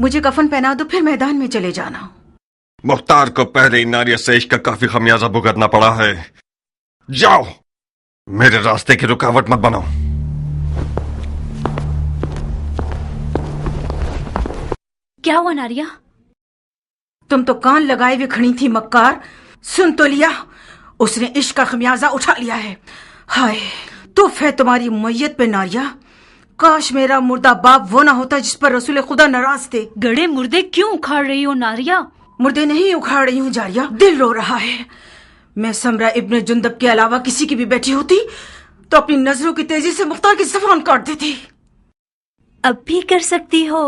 मुझे कफन पहना दो, फिर मैदान में चले जाना। मुख्तार को पहले नारिया से इश्क का काफी खमियाजा भुगतना पड़ा है। जाओ, मेरे रास्ते की रुकावट मत बनाओ। क्या हुआ नारिया? तुम तो कान लगाए हुए खड़ी थी मक्कार। सुन तो लिया, उसने इश्क का खमियाजा उठा लिया है। हाय तुफ है तुम्हारी मैयत पे नारिया। काश मेरा मुर्दा बाप वो ना होता जिस पर रसूल खुदा नाराज थे। गड़े मुर्दे क्यों उखाड़ रही हो नारिया? मुर्दे नहीं उखाड़ रही हूँ जारिया, दिल रो रहा है। मैं समरा इब्ने जुंदब के अलावा किसी की भी बेटी होती तो अपनी नजरों की तेजी से मुख्तार की ज़बान काट देती। अब भी कर सकती हो।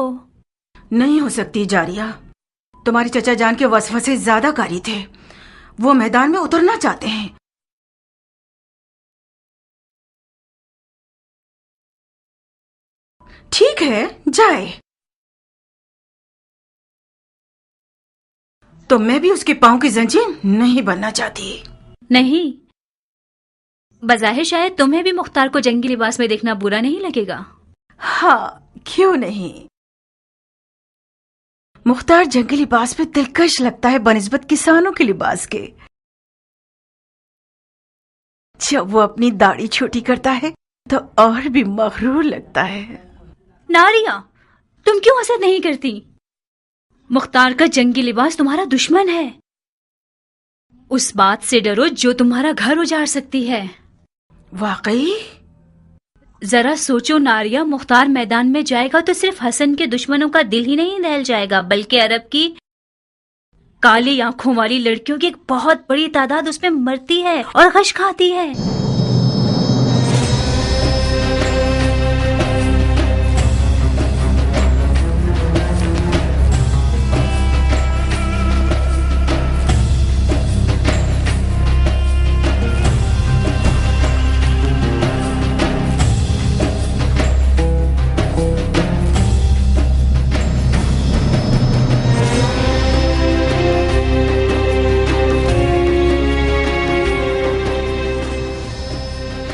नहीं हो सकती जारिया, तुम्हारी चचा जान के वसवसे ज्यादा कारी थे। वो मैदान में उतरना चाहते हैं। ठीक है जाए, तो मैं भी उसके पांव की जंजीर नहीं बनना चाहती। नहीं, बज़ाहिर शायद तुम्हें भी मुख्तार को जंगी लिबास में देखना बुरा नहीं लगेगा। हाँ क्यों नहीं, मुख्तार जंगी लिबास में दिलकश लगता है बनिस्बत किसानों के लिबास के। जब वो अपनी दाढ़ी छोटी करता है तो और भी मगरूर लगता है। नारिया, तुम क्यों हसद नहीं करती? मुख्तार का जंगी लिबास तुम्हारा दुश्मन है। उस बात से डरो जो तुम्हारा घर उजाड़ सकती है। वाकई? जरा सोचो नारिया, मुख्तार मैदान में जाएगा तो सिर्फ हसन के दुश्मनों का दिल ही नहीं दहल जाएगा, बल्कि अरब की काली आंखों वाली लड़कियों की एक बहुत बड़ी तादाद उसमें मरती है और गश खाती है।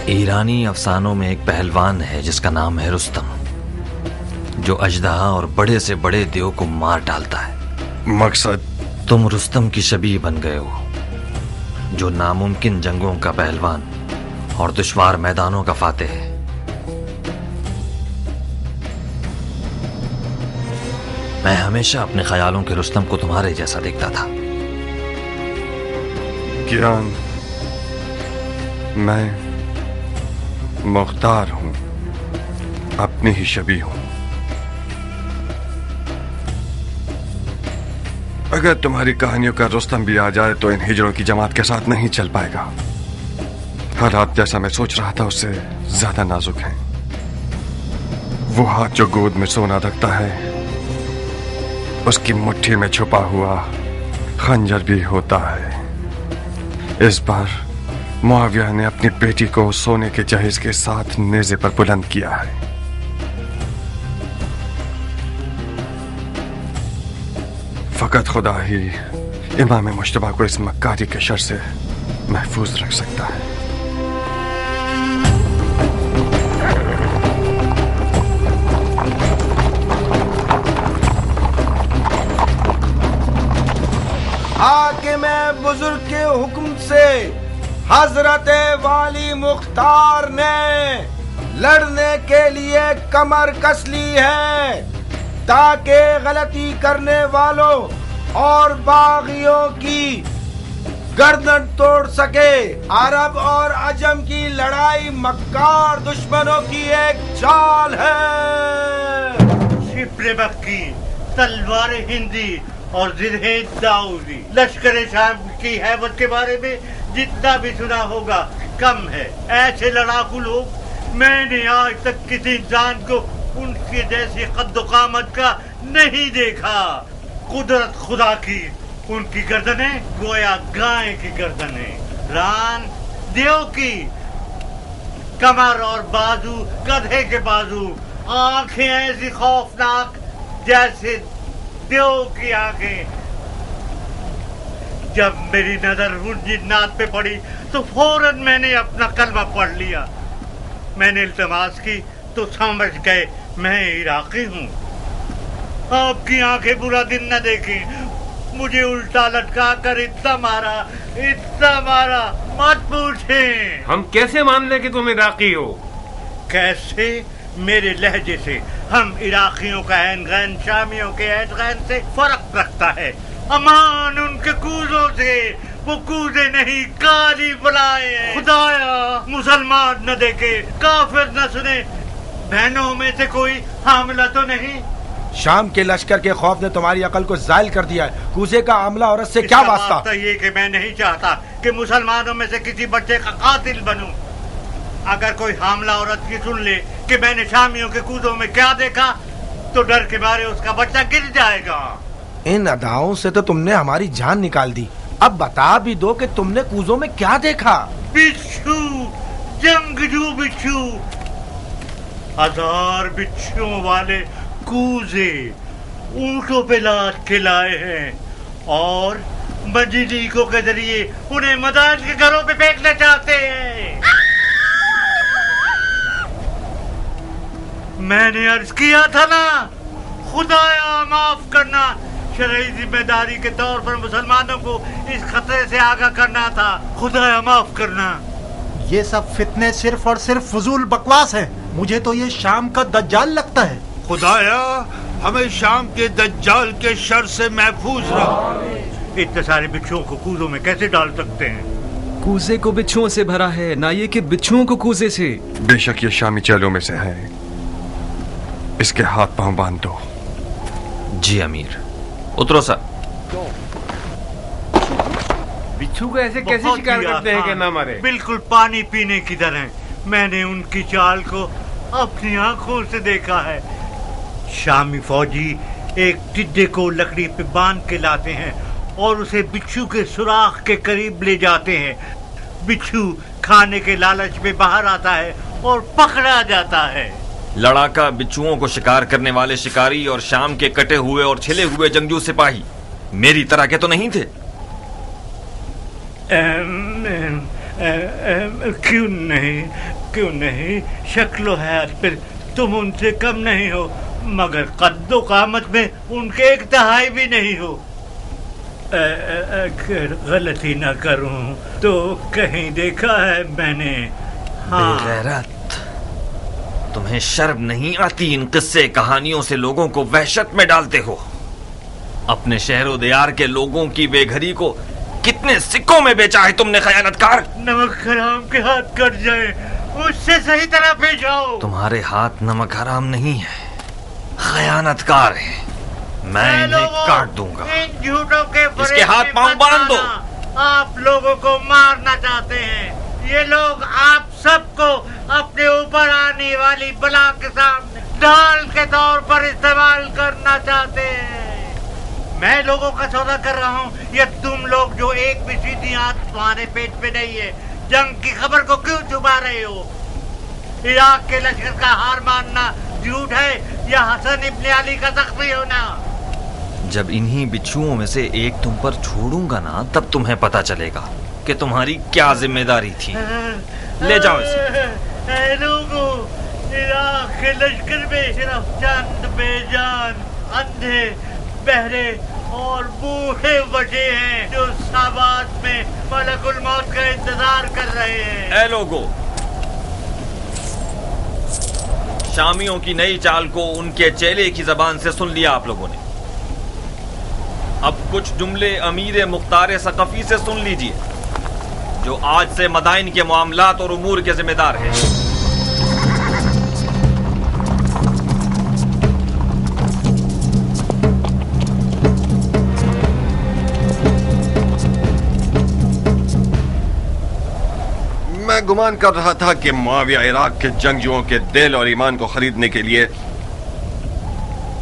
ईरानी अफसानों में एक पहलवान है जिसका नाम है रुस्तम, जो अजदहा और बड़े से बड़े देव को मार डालता है। मकसद? तुम रुस्तम की शबीह बन गए हो, जो नामुमकिन जंगों का पहलवान और दुश्वार मैदानों का फातेह है। मैं हमेशा अपने ख्यालों के रुस्तम को तुम्हारे जैसा देखता था। कियान, मैं मुख्तार हूं, अपनी ही शबीह हूं। अगर तुम्हारी कहानियों का रुस्तम भी आ जाए तो इन हिजड़ों की जमात के साथ नहीं चल पाएगा। हालात जैसा मैं सोच रहा था उससे ज्यादा नाजुक हैं। वो हाथ जो गोद में सोना रखता है, उसकी मुट्ठी में छुपा हुआ खंजर भी होता है। इस बार मुआविया ने अपनी बेटी को सोने के जहेज के साथ नेज़े पर बुलंद किया है। फकत खुदा ही इमाम मुश्तबा को इस मक्कारी के शर से महफूज रख सकता है। हाकिम बुजुर्ग के हुक्म से हजरत वाली मुख्तार ने लड़ने के लिए कमर कस ली है, ताकि गलती करने वालों और बागियों की गर्दन तोड़ सके। अरब और अजम की लड़ाई मक्कार दुश्मनों की एक चाल है। शिप्रे मक्की, तलवार हिंदी और जिरहे दाऊदी, लश्कर शाम की हैबत के बारे में जितना भी सुना होगा कम है। ऐसे लड़ाकू लोग मैंने आज तक किसी इंसान को उनके जैसी कद्दो कामत का नहीं देखा। कुदरत खुदा की, उनकी गर्दनें गोया गाय की गर्दनें, रान देव की, कमर और बाजू गधे के बाजू, आंखें ऐसी खौफनाक जैसे देव की आंखें। जब मेरी नजर उन जिन्नात पे पड़ी तो फौरन मैंने अपना कलमा पढ़ लिया। मैंने इल्तमास की तो समझ गए मैं इराकी हूँ। आपकी आंखें बुरा दिन न देखें। मुझे उल्टा लटका कर इतना मारा, मत पूछें। हम कैसे मान लें कि तुम इराकी हो? कैसे? मेरे लहजे से। हम इराकियों का ऐन गैन शामियों के ऐन गैन से फर्क रखता है। अमान उनके कूजों से, वो कूजे नहीं काली बुलाए। खुदाया मुसलमान न देखे, काफिर न सुने, बहनों में से कोई हामिला तो नहीं? शाम के लश्कर के खौफ ने तुम्हारी अकल को जायल कर दिया है। कूजे का आमला औरत से क्या वास्ता? तो ये कि मैं नहीं चाहता कि मुसलमानों में से किसी बच्चे का कातिल बनूं। अगर कोई हामला औरत की सुन ले कि मैंने शामियों के कूदों में क्या देखा, तो डर के मारे उसका बच्चा गिर जाएगा। इन अदाओं से तो तुमने हमारी जान निकाल दी। अब बता भी दो कि तुमने कूजों में क्या देखा? बिच्छू, जंगजू बिच्छू, 1000 बिच्छुओं वाले कूजे ऊंटों पे लाद के लाए हैं और मंजिलीकों के जरिए उन्हें मदान के घरों पे फेंकना चाहते हैं। मैंने अर्ज किया था ना, खुदाया माफ करना। शरई जिम्मेदारी के तौर पर मुसलमानों को इस खतरे से आगाह करना था। खुदाया माफ करना। ये सब फितने सिर्फ और सिर्फ फजूल बकवास है। मुझे तो ये शाम का दज्जाल लगता है। खुदाया हमें शाम के दज्जाल के शर से महफूज रख। इतने सारे बिच्छुओं को कूजों में कैसे डाल सकते हैं? कूजे को बिच्छुओं से भरा है, ना ये कि बिच्छुओं को कूजे से। बेशक ये शामी चेलों में से है। इसके हाथ पांव बांध दो। जी अमीर। उतरो सर। बिच्छू को ऐसे कैसे शिकार करते हैं कि ना मारे? बिल्कुल पानी पीने की तरह। मैंने उनकी चाल को अपनी आंखों से देखा है। शामी फौजी एक टिड्डे को लकड़ी पे बांध के लाते हैं और उसे बिच्छू के सुराख के करीब ले जाते हैं। बिच्छू खाने के लालच में बाहर आता है और पकड़ा जाता है। लड़ाका बिच्छुओं को शिकार करने वाले शिकारी और शाम के कटे हुए और छिले हुए जंगजू सिपाही मेरी तरह के तो नहीं थे? क्यों नहीं, शक्लो है फिर तुम उनसे कम नहीं हो, मगर कद्दो कामत में उनके 1/3 भी नहीं हो। अगर गलती न करूं तो कहीं देखा है मैंने। हाँ। बेगैरत, तुम्हें शर्म नहीं आती? इन किस्से कहानियों से लोगों को वहशत में डालते हो। अपने शहरों दियार के लोगों की बेघरी को कितने सिक्कों में बेचा है तुमने, खयानतकार। नमक हराम के हाथ कट जाए, उससे सही तरह भेजाओ। तुम्हारे हाथ नमक हराम नहीं है, खयानतकार है। मैं इन्हें काट दूंगा। इन झूठों के इसके हाथ पांव बांध दो। आप लोगों को मारना चाहते हैं। ये लोग आप सबको अपने ऊपर आने वाली बला के सामने ढाल के तौर पर इस्तेमाल करना चाहते हैं। मैं लोगों का सौदा कर रहा हूँ, ये तुम लोग जो एक भी सीधी आंच तुम्हारे पेट पे नहीं है, जंग की खबर को क्यों छुपा रहे हो? इराक के लश्कर का हार मानना झूठ है या हसन इब्ने अली का जख्मी होना? जब इन्हीं बिच्छुओं में से एक तुम पर छोड़ूंगा ना, तब तुम्हें पता चलेगा कि तुम्हारी क्या जिम्मेदारी थी। ले जाओ इसे। लोगों, इराक के लश्कर में सिर्फ चंद बेजान, अंधे, बहरे और बूढ़े बचे हैं जो साबात में मलकुल मौत का इंतजार कर रहे हैं। ऐ लोगों, शामियों की नई चाल को उनके चेले की जबान से सुन लिया आप लोगों ने। अब कुछ जुमले अमीर मुख्तार सकफी से सुन लीजिए, जो आज से मदाइन के मामलात और उमूर के जिम्मेदार हैं। मैं गुमान कर रहा था कि मुआविया इराक के जंगजुओं के दिल और ईमान को खरीदने के लिए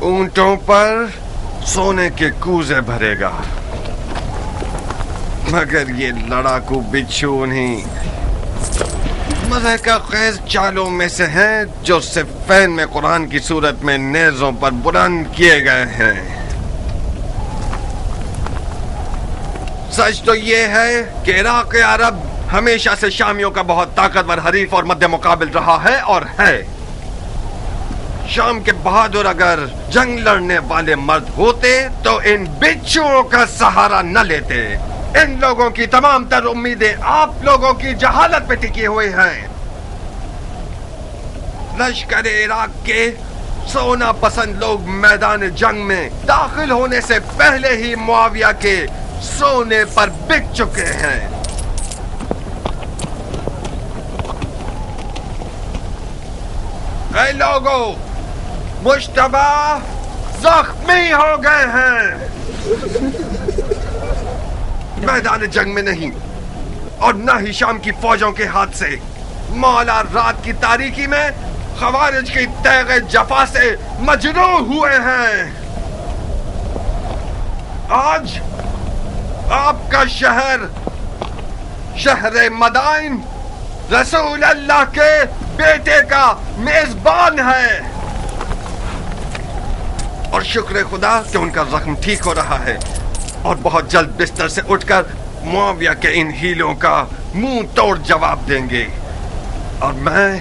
ऊंटों पर सोने के कूजे भरेगा, मगर ये लड़ाकू बिच्छू उन्हीं मज़हका ख़ैज़ चालों में से हैं जो सिफ़ैन में कुरान की सूरत में नेज़ों पर बुलंद किए गए हैं। सच तो ये है कि इराक़ अरब हमेशा से शामियों का बहुत ताकतवर हरीफ और मध्य मुकाबिल रहा है और है। शाम के बहादुर अगर जंग लड़ने वाले मर्द होते तो इन बिच्छुओं का सहारा न लेते। इन लोगों की तमाम तर उम्मीदें आप लोगों की जहालत पे टिकी हुई हैं। लश्कर इराक के सोना पसंद लोग मैदान जंग में दाखिल होने से पहले ही मुआविया के सोने पर बिक चुके हैं। ऐ लोगों, मुश्तबा जख्मी हो गए हैं। मैदान जंग में नहीं और न ही शाम की फौजों के हाथ से, मौला रात की तारीकी में खवारिज की तैगे जफा से मजरूह हुए हैं। आज आपका शहर, शहर मदाइन, रसूल अल्लाह के बेटे का मेजबान है और शुक्र खुदा कि उनका जख्म ठीक हो रहा है और बहुत जल्द बिस्तर से उठकर मुआविया के इन हीलों का मुंह तोड़ जवाब देंगे। और मैं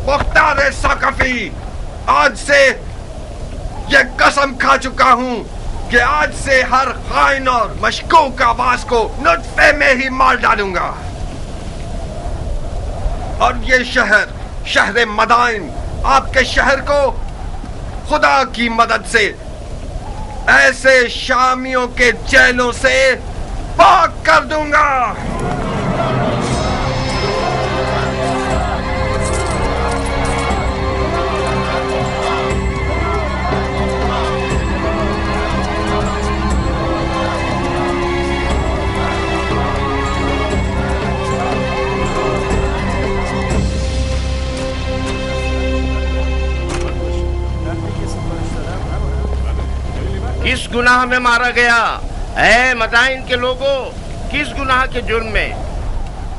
मुख्तार सक़फ़ी आज से ये कसम खा चुका हूं कि आज से हर खाइन और मशकूक आवाज को नुत्फे में ही मार डालूंगा। और ये शहर, शहर मदाइन, आपके शहर को खुदा की मदद से ऐसे शामियों के जेलों से पाक कर दूंगा। किस गुनाह में मारा गया? ऐ मदाइन के लोगों, किस गुनाह के जुर्म में?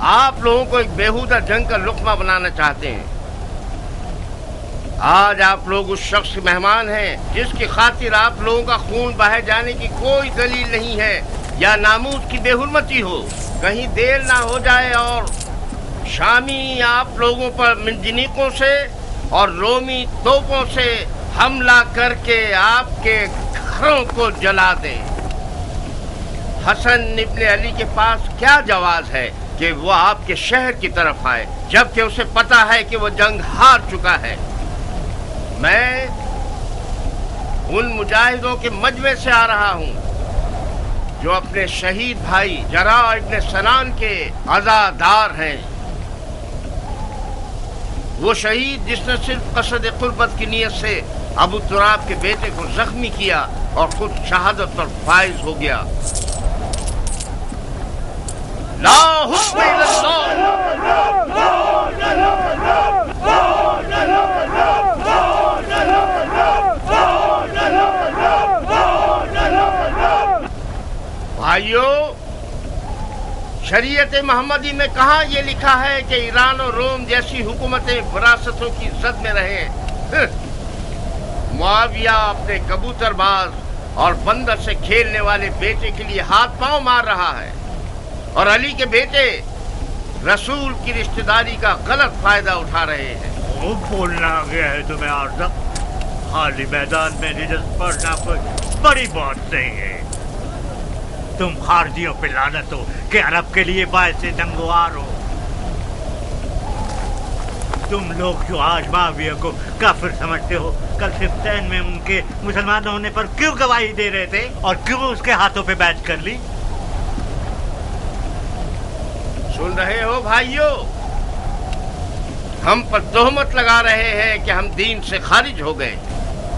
आप लोगों को एक बेहुदा जंग का लुक़मा बनाना चाहते हैं। आज आप लोग उस शख्स के मेहमान हैं जिसकी खातिर आप लोगों का खून बहाए जाने की कोई दलील नहीं है या नामूस की बेहुरमती हो। कहीं देर ना हो जाए और शामी आप लोगों पर मिंजनीकों से और रोमी तोपों से हमला करके आपके घरों को जला दे। हसन इब्ने अली के पास क्या जवाज है कि वो आपके शहर की तरफ आए जबकि उसे पता है कि वो जंग हार चुका है। मैं उन मुजाहिदों के मजमे से आ रहा हूँ जो अपने शहीद भाई जरा इब्ने सनान के अज़ादार हैं। वो शहीद जिसने सिर्फ कसद कुर्बत की नीयत से अबू तुराब के बेटे को जख्मी किया और खुद शहादत पर फाइज हो गया। ला हुक्म भाइयों, शरीयत मोहम्मदी में कहा यह लिखा है कि ईरान और रोम जैसी हुकूमतें विरासतों की जद में रहे। मुआविया अपने कबूतरबाज और बंदर से खेलने वाले बेटे के लिए हाथ पांव मार रहा है और अली के बेटे रसूल की रिश्तेदारी का गलत फायदा उठा रहे हैं। वो बोलना आ गया है तुम्हें आर्ज़ा? खाली मैदान में रिजल्ट पढ़ना कोई बड़ी बात नहीं है। तुम खारजियों पे लानत हो कि अरब के लिए बायस जंगवार हो। तुम लोग जो आज मुआविया को काफिर समझते हो, कल सिफ्तैन में उनके मुसलमान होने पर क्यों गवाही दे रहे थे और क्यों उसके हाथों पे बैच कर ली? सुन रहे हो भाइयों, हम पर तोहमत लगा रहे हैं कि हम दीन से खारिज हो गए,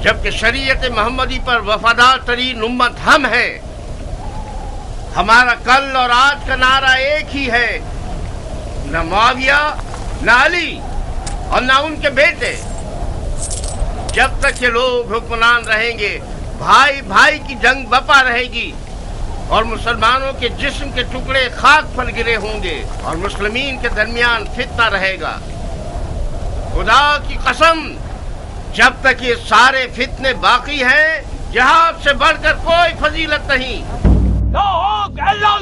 जबकि शरीयत मोहम्मदी पर वफादार तरीन उम्मत हम हैं। हमारा कल और आज का नारा एक ही है, न मुआविया, न अली और न उनके बेटे। जब तक ये लोग हुक्मरान रहेंगे, भाई भाई की जंग बपा रहेगी और मुसलमानों के जिस्म के टुकड़े खाक पर गिरे होंगे और मुस्लिमीन के दरमियान फितना रहेगा। खुदा की कसम, जब तक ये सारे फितने बाकी हैं, जिहाद से बढ़कर कोई फजीलत नहीं। अल्लाह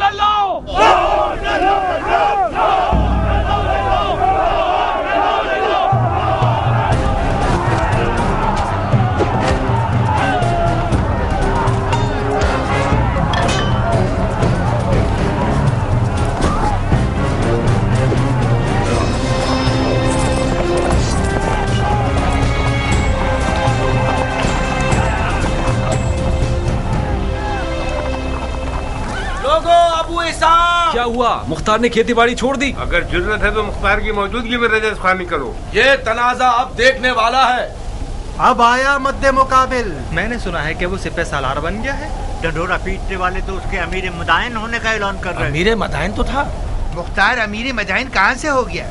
हुआ? मुख्तार ने खेती बाड़ी छोड़ दी? अगर जरूरत है तो मुख्तार की मौजूदगी में रजस खानी करो। ये तनाजा अब देखने वाला है। अब आया मद्दे मुकाबिल। मैंने सुना है कि वो सिपह सालार बन गया है। ढंढोरा पीटने वाले तो उसके अमीर मदाइन होने का ऐलान कर रहे हैं। अमीर मदाइन तो था। मुख्तार अमीर मदाइन कहाँ से हो गया?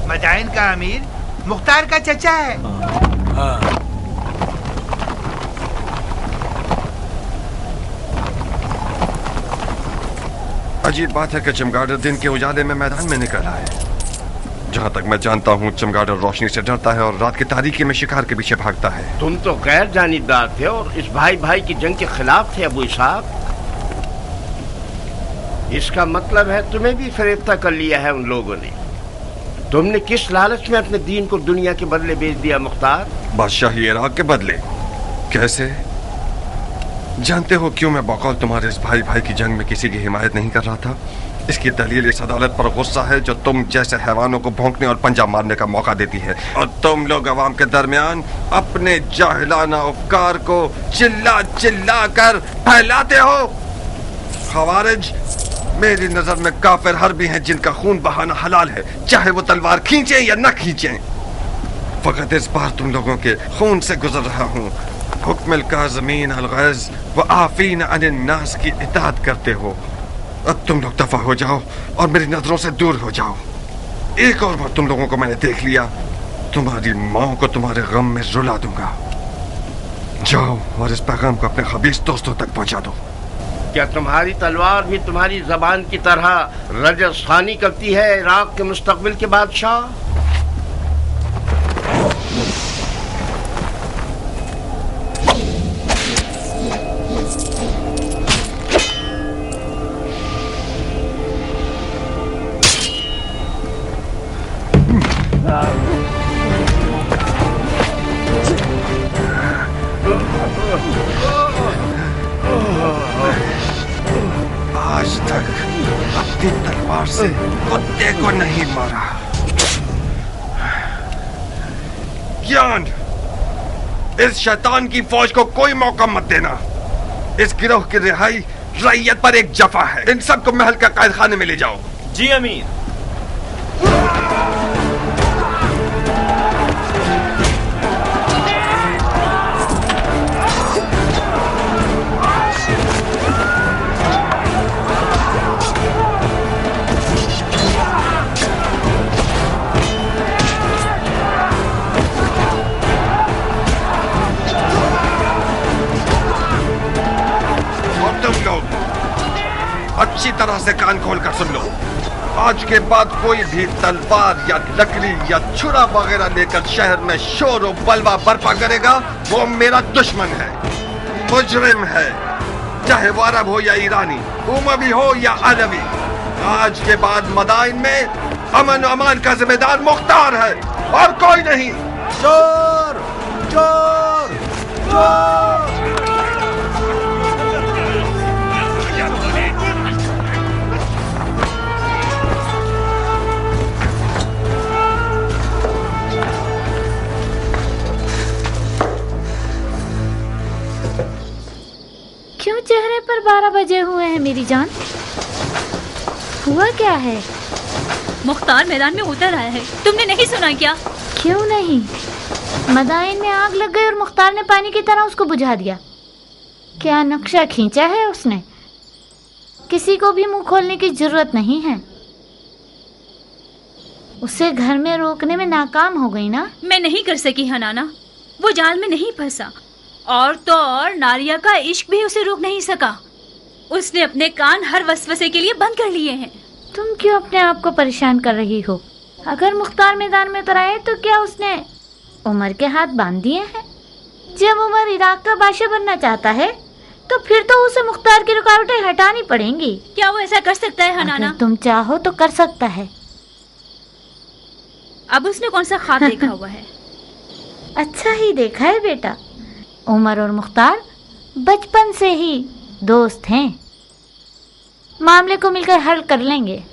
मदाइन का अमीर मुख्तार का चचा है। अजीब बात है कि चमगादड़ दिन के उजाले में मैदान में निकला है। जहाँ तक मैं जानता हूँ चमगादड़ रोशनी से डरता है और रात की तारीकी में शिकार के पीछे भागता है। तुम तो गैर जानिबदार थे और इस भाई भाई की जंग के खिलाफ थे अबू इसहाक। इसका मतलब है तुम्हें भी फरेफ्ता कर लिया है उन लोगों ने। तुमने किस लालच में अपने दीन को दुनिया के बदले बेच दिया मुख्तार? बादशाही इराक के बदले? कैसे? जानते हो क्यों मैं बकौल तुम्हारे इस भाई भाई की जंग में किसी की हिमायत नहीं कर रहा था? इसकी दलील इस अदालत पर गुस्सा है जो तुम जैसे हैवानों को भौंकने और पंजा मारने का मौका देती है, और तुम लोग अवाम के दरमियान अपने जाहिलाना उपकार को चिल्ला चिल्ला कर फैलाते हो। खवारिज मेरी नजर में काफिर हर्बी हैं जिनका खून बहाना हलाल है, चाहे वो तलवार खींचे या न खींचे। फकत इस बार तुम लोगों के खून से गुजर रहा हूँ। हुक्म काज़मीन अल-गैज़ व आफ़ीन अनिन नास की इताअत करते हो। अब तुम लोग दफा हो जाओ और मेरी नजरों से दूर हो जाओ। एक और बार तुम लोगों को मैंने देख लिया, तुम्हारी माँ को तुम्हारे गम में रुला दूंगा। जाओ और इस पैगाम को अपने खबीस दोस्तों तक पहुंचा दो। क्या तुम्हारी तलवार भी तुम्हारी जबान की तरह रजस खानी करती है इराक के मुस्तकबिल के बादशाह? आज तक अपनी तलवार से कुत्ते को नहीं मारा। ज्ञान, इस शैतान की फौज को कोई मौका मत देना। इस गिरोह की रिहाई रैयत पर एक जफा है। इन सबको महल का कैद खाने में ले जाओ। जी अमीर। अच्छी तरह से कान खोलकर सुन लो। आज के बाद कोई भी तलवार या लकड़ी या छुरा वगैरह लेकर शहर में शोर और बलवा बर्पा करेगा, वो मेरा दुश्मन है, मुजरिम है, चाहे वो अरब हो या ईरानी, उमवी हो या अरबी। आज के बाद मदाइन में अमन अमान का जिम्मेदार मुख्तार है और कोई नहीं। चोर चोर चोर। क्यों चेहरे पर 12 बजे हुए हैं मेरी जान? हुआ क्या है? मुख्तार मैदान में उतर आया है, तुमने नहीं सुना क्या? क्यों नहीं? मदाइन में आग लग गई और मुख्तार ने पानी की तरह उसको बुझा दिया। क्या नक्शा खींचा है उसने? किसी को भी मुंह खोलने की जरूरत नहीं है। उसे घर में रोकने में नाकाम हो गई ना? मैं नहीं कर सकी हनाना, वो जाल में नहीं फंसा। और तो और नारिया का इश्क भी उसे रोक नहीं सका। उसने अपने कान हर वसवसे के लिए बंद कर लिए हैं। तुम क्यों अपने आप को परेशान कर रही हो? अगर मुख्तार मैदान में उतर आए तो क्या उसने उमर के हाथ बांध दिए हैं? जब उमर इराक का बादशाह बनना चाहता है तो फिर तो उसे मुख्तार की रुकावटें हटानी पड़ेंगी। क्या वो ऐसा कर सकता है हनाना? अगर तुम चाहो तो कर सकता है। अब उसने कौन सा ख्वाब देखा हुआ है? अच्छा ही देखा है बेटा। उमर और मुख्तार बचपन से ही दोस्त हैं। मामले को मिलकर हल कर लेंगे।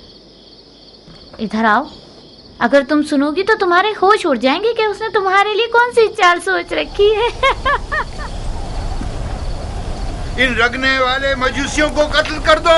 इधर आओ। अगर तुम सुनोगी तो तुम्हारे होश उड़ जाएंगे कि उसने तुम्हारे लिए कौन सी चाल सोच रखी है। इन रगने वाले मजूसियों को कत्ल कर दो।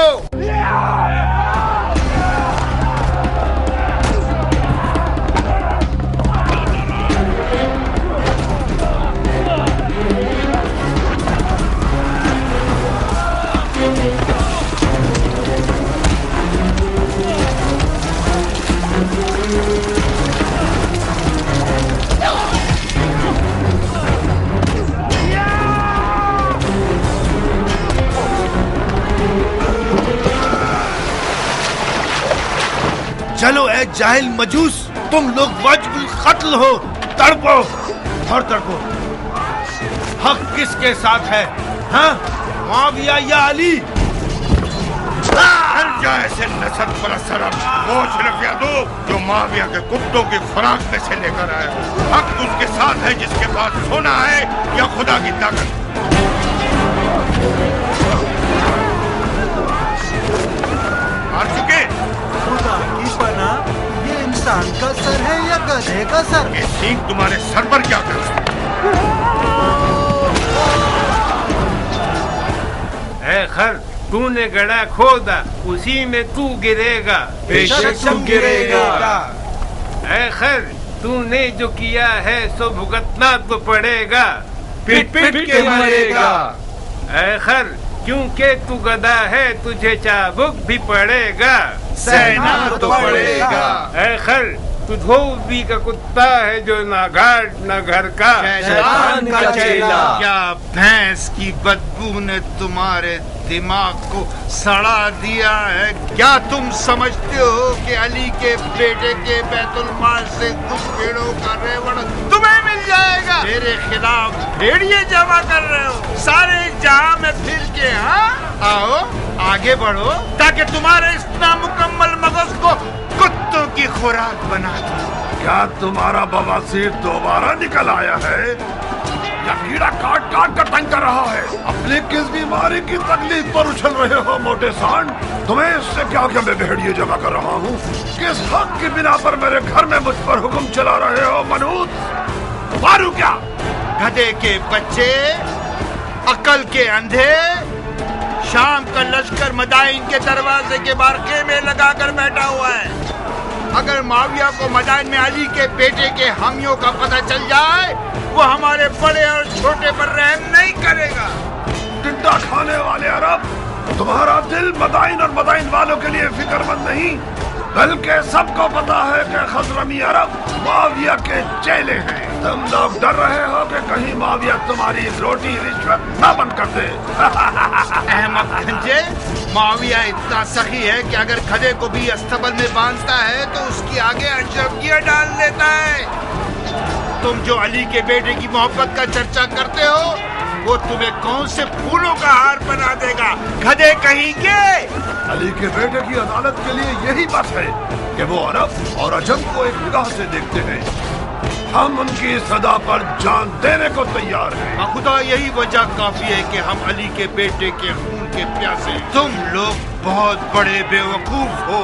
चलो ए जाहिल मजूस, तुम लोग वाजिबुल कत्ल हो। तड़पो और तड़पो। हक किसके साथ है? हाँ, मुआविया या अली? हर जाए से नसब परस्त सरब, वो सिर्फ यादो जो मुआविया के कुत्तों की खुराक में से लेकर आया। हक उसके साथ है जिसके पास सोना है या खुदा की ताकत। मार चुके? खुदा की पनाह, ये इंसान का सर है या गधे का सर? ये सींग तुम्हारे सर पर क्या कर रहा है? खर, तूने गड़ा खोदा, उसी में तू गिरेगा। बेशक तुम गिरेगा। है खर, तूने जो किया है सो भुगतना तो पड़ेगा। पिट पिट के मरेगा। है खर, क्योंकि तू गधा है तुझे चाबुक भी पड़ेगा। सहना तो पड़ेगा। है खर, तू धोबी का कुत्ता है जो ना घाट ना घर का। शैतान का चेला। क्या भैंस की बदबू ने तुम्हारे दिमाग को सड़ा दिया है? क्या तुम समझते हो कि अली के बेटे के बैतुल माल से कुछ भेड़ों का रेवड़ तुम्हें मिल जाएगा? मेरे खिलाफ भेड़िए जमा कर रहे हो सारे जहां में फिर के। हाँ, आओ आगे बढ़ो ताकि तुम्हारे इस नामुकम्मल मगज को कुत्तों की खुराक बना दो। क्या तुम्हारा बवासीर दोबारा निकल आया है या कीड़ा काट काट कर तंग कर रहा है? अपनी किस बीमारी की तकलीफ पर उछल रहे हो मोटे सांड? तुम्हें इससे क्या क्या मैं भेड़िए जमा कर रहा हूँ? किस हक की बिना पर मेरे घर में मुझ पर हुक्म चला रहे हो मनूत? मारू क्या? गधे के बच्चे, अकल के अंधे। शाम का लश्कर मदाइन के दरवाजे के बाहर खेमे लगाकर बैठा हुआ है। अगर मुआविया को मदाइन में अली के बेटे के हामियों का पता चल जाए, वो हमारे बड़े और छोटे पर रहम नहीं करेगा। टिड्डा खाने वाले अरब, तुम्हारा दिल मदाइन और मदाइन वालों के लिए फिक्रमंद नहीं, बल्कि सबको पता है कि खजरमी अरब मुआविया के चेले हैं। तुम लोग डर रहे हो कि कहीं मुआविया तुम्हारी रोटी रिश्वत न बंद कर दे। अहमद गंजे, मुआविया इतना सखी है कि अगर गधे को भी अस्तबल में बांधता है तो उसकी आगे अशरफियां डाल देता है। तुम जो अली के बेटे की मोहब्बत का चर्चा करते हो, वो तुम्हें कौन से फूलों का हार बना देगा? गधे कहेंगे। अली के बेटे की अदालत के लिए यही बस है कि वो अरब और अजम को एक निगाह से देखते हैं। हम उनकी सदा पर जान देने को तैयार हैं। खुदा, यही वजह काफी है कि हम अली के बेटे के खून के प्यासे। तुम लोग बहुत बड़े बेवकूफ हो।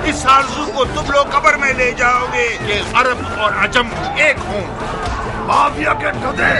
इस आरज़ू को तुम लोग कब्र में ले जाओगे कि अरब और अजम एक हों। मुआविया के गधे,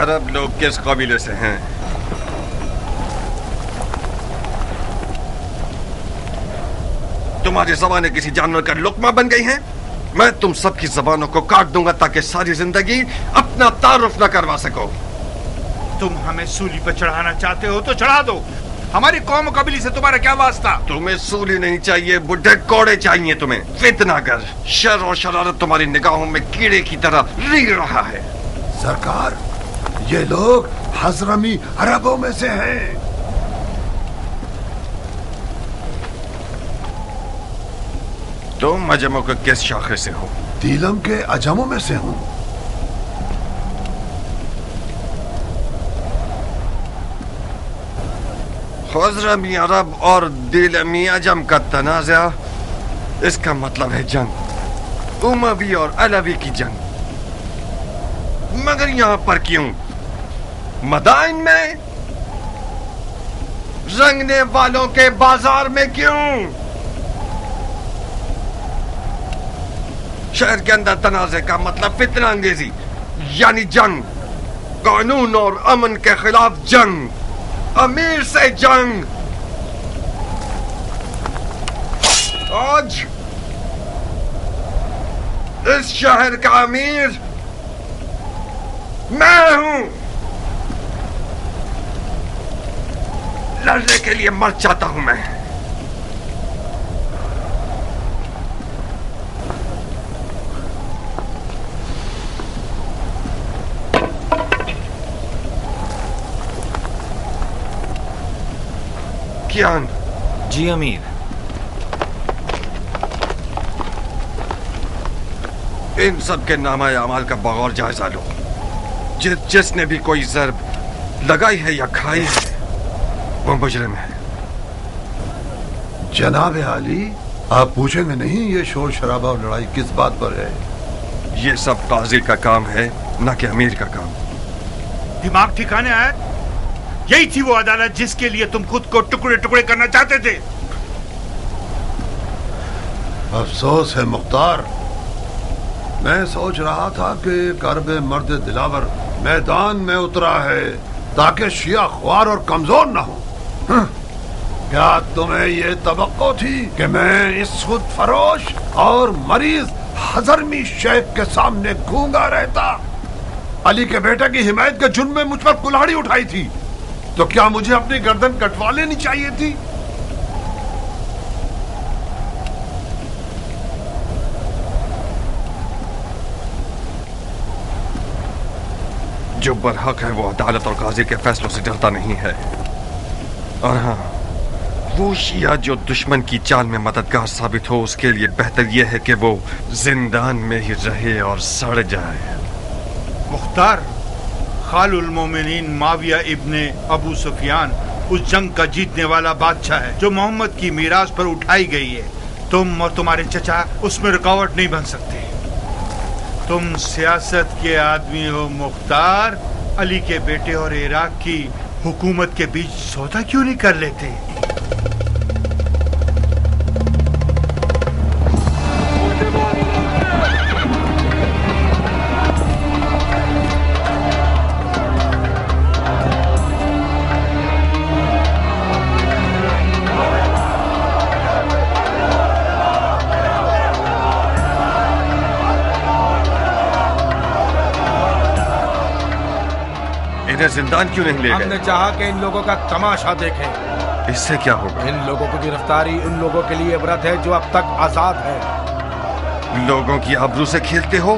अरब लोग किस कबीले से हैं? तुम्हारी जबानें किसी जानवर का लुकमा बन गई हैं? मैं तुम सबकी जबानों को काट दूंगा ताकि सारी जिंदगी अपना तारुफ न करवा सको। तुम हमें सूली पर चढ़ाना चाहते हो तो चढ़ा दो। हमारी कौम कबीले से तुम्हारा क्या वास्ता? तुम्हें सूली नहीं चाहिए, बुढ़े कोड़े चाहिए तुम्हें। फितनागर, शर और शरारत तुम्हारी निगाहों में कीड़े की तरह रींग रहा है। सरकार, ये लोग हजरमी अरबों में से हैं। तुम अजमों के किस शाखे से हो? दीलम के अजमों में से हूँ। खजरमी अरब और दिलमी अजम का तनाज़ा, इसका मतलब है जंग, उमवी और अलवी की जंग। मगर यहाँ पर क्यों? मदाइन में रंगने वालों के बाजार में क्यों? शहर के अंदर तनाज़े का मतलब फितना अंगेजी, यानी जंग, कानून और अमन के खिलाफ जंग, अमीर से जंग। आज इस शहर का अमीर मैं हूं। लड़ने के लिए मर जाता हूं मैं। कियान। जी अमीर। इन सब के नामा अमाल का बगौर जायजा लो। जिसने भी कोई ज़र्ब लगाई है या खाई है वो मुजरिम है। जनाब आली, आप पूछेंगे नहीं ये शोर शराबा और लड़ाई किस बात पर है? ये सब काजी का काम है, न कि अमीर का काम। दिमाग ठिकाने आया? यही थी वो अदालत जिसके लिए तुम खुद को टुकड़े टुकड़े करना चाहते थे। अफसोस है मुख्तार, मैं सोच रहा था कि कर्ब मर्द दिलावर मैदान में उतरा है ताकि शिया ख्वार और कमजोर न हो। क्या तुम्हें ये तवक्को थी कि मैं इस खुद फरोश और मरीज हजरमी शेख के सामने गूंगा रहता? अली के बेटे की हिमायत के जुर्म में मुझ पर कुल्हाड़ी उठाई थी, तो क्या मुझे अपनी गर्दन कटवा लेनी चाहिए थी? जो बरहक है वो अदालत और काजी के फैसलों से डरता नहीं है। और हाँ, वो शिया जो दुश्मन की चाल में मददगार साबित हो, उसके लिए बेहतर यह है कि वो जिंदान में ही रहे और सड़ जाए। मुख्तार, खालुल मोमिनीन माविया इब्ने अबू सुफियान उस जंग का जीतने वाला बादशाह है जो मोहम्मद की मीरास पर उठाई गई है। तुम और तुम्हारे चचा उसमें रुकावट नहीं बन सकते। तुम सियासत के आदमी हो मुख्तार। अली के बेटे और इराक की हुकूमत के बीच सौदा क्यों नहीं कर लेते? जिंदान क्यों नहीं ले गए? हमने चाहा कि इन लोगों का तमाशा देखें। इससे क्या होगा? इन लोगों की गिरफ्तारी उन लोगों के लिए इबरत है जो अब तक आजाद है। लोगों की आबरू से खेलते हो?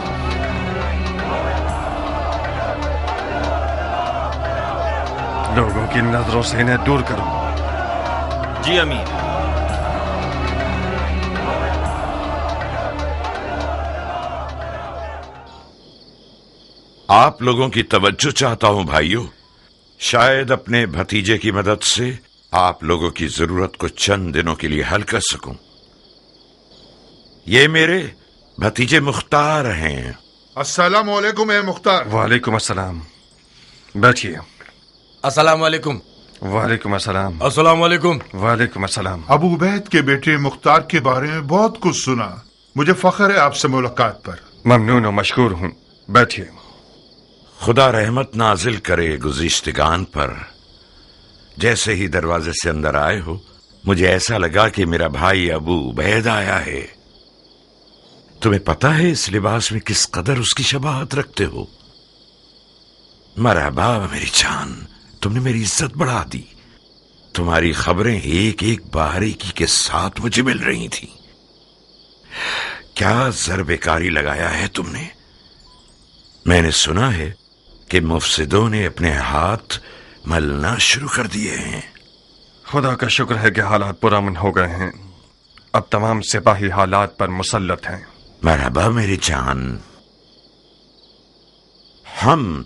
लोगों की नजरों से इन्हें दूर करो। जी अमीर। आप लोगों की तवज्जो चाहता हूं भाइयों। शायद अपने भतीजे की मदद से आप लोगों की जरूरत को चंद दिनों के लिए हल कर सकूं। ये मेरे भतीजे मुख्तार हैं। अस्सलाम वालेकुम ए मुख्तार। वालेकुम अस्सलाम। बैठिए। अस्सलाम वालेकुम। वालेकुम अस्सलाम। अस्सलाम वालेकुम। वालेकुम अस्सलाम। अबू उबैद के बेटे मुख्तार के बारे में बहुत कुछ सुना। मुझे फख्र है आपसे मुलाकात पर। ममनून और मशकूर हूं। बैठिए। खुदा रहमत नाजिल करे गुज़िश्तगान पर। जैसे ही दरवाजे से अंदर आए हो, मुझे ऐसा लगा कि मेरा भाई अबू उबैद आया है। तुम्हें पता है इस लिबास में किस कदर उसकी शबाहत रखते हो? मरहबा मेरी जान, तुमने मेरी इज्जत बढ़ा दी। तुम्हारी खबरें एक एक बारीकी के साथ मुझे मिल रही थी। क्या ज़र्ब-ए-कारी लगाया है तुमने? मैंने सुना है कि मुफसिदों ने अपने हाथ मलना शुरू कर दिए हैं। खुदा का शुक्र है कि हालात पुरअमन हो गए हैं। अब तमाम सिपाही हालात पर मुसल्लत हैं। मरहबा मेरी जान। हम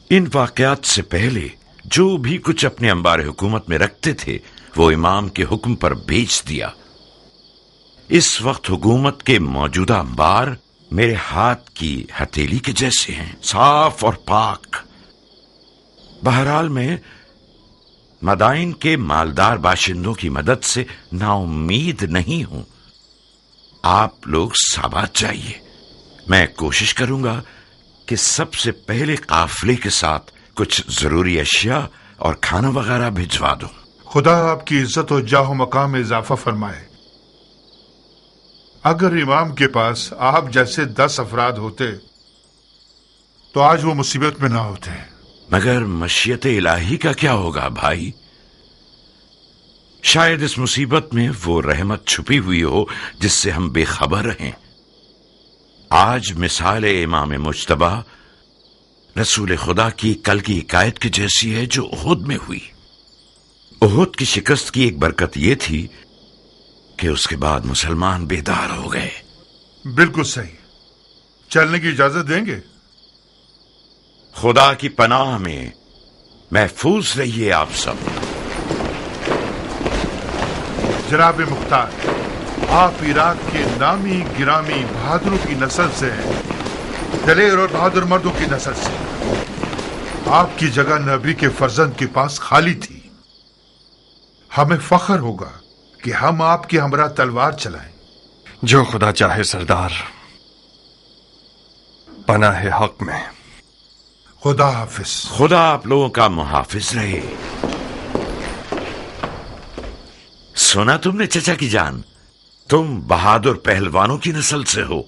इन वाकयात से पहले जो भी कुछ अपने अंबार हुकूमत में रखते थे वो इमाम के हुक्म पर बेच दिया। इस वक्त हुकूमत के मौजूदा अंबार मेरे हाथ की हथेली के जैसे हैं, साफ और पाक। बहरहाल मदाइन के मालदार बाशिंदों की मदद से नाउम्मीद नहीं हूं। आप लोग साबात जाइए। मैं कोशिश करूंगा कि सबसे पहले काफिले के साथ कुछ जरूरी अशिया और खाना वगैरह भिजवा दूं। खुदा आपकी इज्जत और जाहो मकाम में इजाफा फरमाए। अगर इमाम के पास आप जैसे 10 अफराद होते तो आज वो मुसीबत में ना होते। मगर मशीयत इलाही का क्या होगा भाई? शायद इस मुसीबत में वो रहमत छुपी हुई हो जिससे हम बेखबर रहें। आज मिसाल इमाम मुज्तबा रसूल खुदा की कल की हिकायत की जैसी है जो उहुद में हुई। उहुद की शिकस्त की एक बरकत यह थी कि उसके बाद मुसलमान बेदार हो गए। बिल्कुल सही। चलने की इजाजत देंगे? खुदा की पनाह में महफूज रहिए आप सब। जनाब मुख्तार, आप इराक के नामी गिरामी बहादुरों की नस्ल से हैं, दलेर और बहादुर मर्दों की नस्ल से। आपकी जगह नबी के फर्जंद के पास खाली थी। हमें फख्र होगा कि हम आपके हमरा तलवार चलाएं। जो खुदा चाहे सरदार, पनाह है हक में। खुदा हाफिज। खुदा आप लोगों का मुहाफिज रहे। सुना तुमने चचा की जान, तुम बहादुर पहलवानों की नस्ल से हो।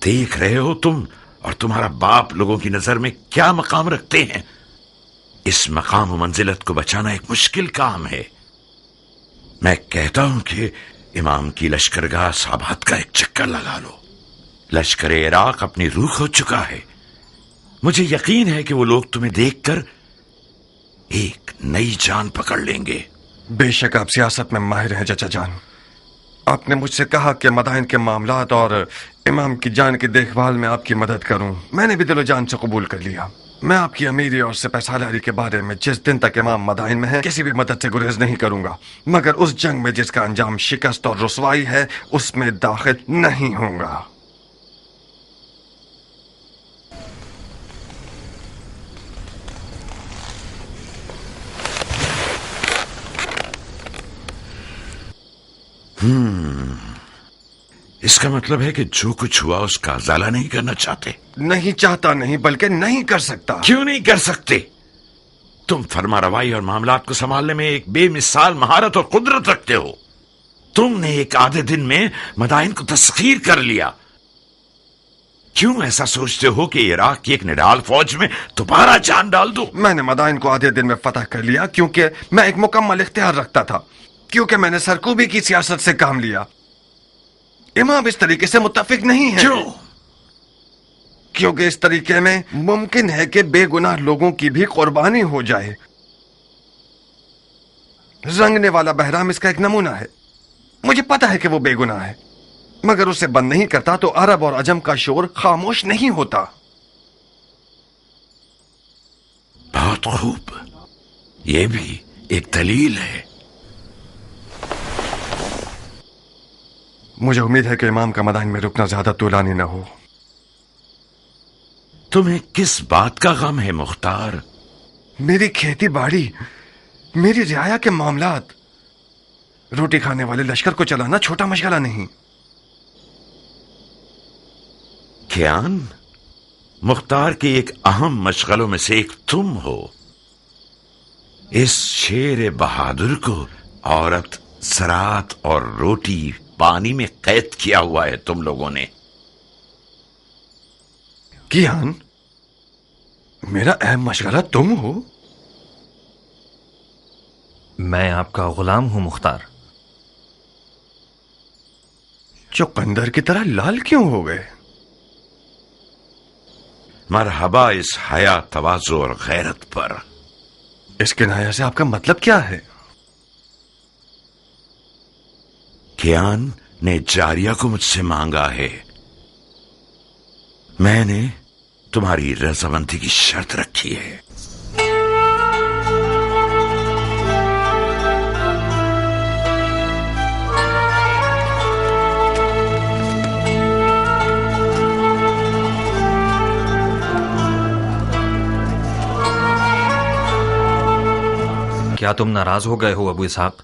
देख रहे हो तुम और तुम्हारा बाप लोगों की नजर में क्या मकाम रखते हैं। इस मकाम और मंजिलत को बचाना एक मुश्किल काम है। मैं कहता हूं कि इमाम की लश्करगाह साबात का एक चक्कर लगा लो। लश्कर इराक अपनी रूह खो चुका है। मुझे यकीन है कि वो लोग तुम्हें देखकर एक नई जान पकड़ लेंगे। बेशक आप सियासत में माहिर हैं चचा जान। आपने मुझसे कहा कि मदाइन के मामलात और इमाम की जान की देखभाल में आपकी मदद करूं। मैंने भी दिलो जान से कबूल कर लिया। मैं आपकी अमीरी और सिपहसालारी के बारे में जिस दिन तक इमाम मदाइन में है किसी भी मदद से गुरेज नहीं करूंगा, मगर उस जंग में जिसका अंजाम शिकस्त और रुसवाई है उसमें दाखिल नहीं होऊंगा। इसका मतलब है कि जो कुछ हुआ उसका अजाला नहीं करना चाहते। नहीं चाहता नहीं, बल्कि नहीं कर सकता। क्यों नहीं कर सकते? तुम फरमा रवाई और मामलात को संभालने में एक बेमिसाल महारत और कुदरत रखते हो। तुमने एक आधे दिन में मदाइन को तस्खीर कर लिया। क्यों ऐसा सोचते हो कि इराक की एक निडाल फौज में दोबारा जान डाल दो? मैंने मदाइन को आधे दिन में फतह कर लिया क्योंकि मैं एक मुकम्मल इख्तियार रखता था, क्योंकि मैंने सरकूबी की सियासत से काम लिया। इमाम इस तरीके से मुत्तफिक नहीं है। क्यों? क्योंकि इस तरीके में मुमकिन है कि बेगुनाह लोगों की भी कुर्बानी हो जाए। रंगने वाला बहराम इसका एक नमूना है। मुझे पता है कि वो बेगुनाह है, मगर उसे बंद नहीं करता तो अरब और अजम का शोर खामोश नहीं होता। बहुत खूब, यह भी एक दलील है। मुझे उम्मीद है कि इमाम का मदाइन में रुकना ज्यादा तूलानी न हो। तुम्हें किस बात का गम है मुख्तार? मेरी खेती बाड़ी, मेरी रियाया के मामलात। रोटी खाने वाले लश्कर को चलाना छोटा मशगला नहीं। कियान, मुख्तार के एक अहम मशगलों में से एक तुम हो। इस शेर बहादुर को औरत, ज़राअत और रोटी पानी में कैद किया हुआ है तुम लोगों ने। कियान, मेरा अहम मशगला तुम हो? मैं आपका गुलाम हूं मुख्तार। चुकंदर की तरह लाल क्यों हो गए? मरहबा इस हया, तवाज़ु और गैरत पर। इस किनाया से आपका मतलब क्या है? कियान ने जारिया को मुझसे मांगा है। मैंने तुम्हारी रजामंदी की शर्त रखी है। क्या तुम नाराज हो गए हो अबू इसहाक?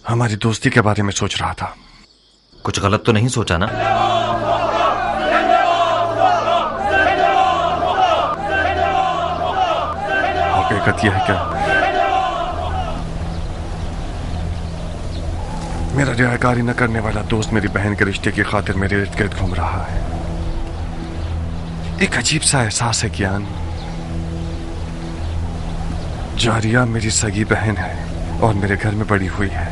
हमारी दोस्ती के बारे में सोच रहा था। कुछ गलत तो नहीं सोचा ना? हकीकत यह है क्या मेरा रियाकारी न करने वाला दोस्त मेरी बहन के रिश्ते की खातिर मेरे इर्द गिर्द घूम रहा है। एक अजीब सा एहसास है ज्ञान। जारिया मेरी सगी बहन है और मेरे घर में बड़ी हुई है।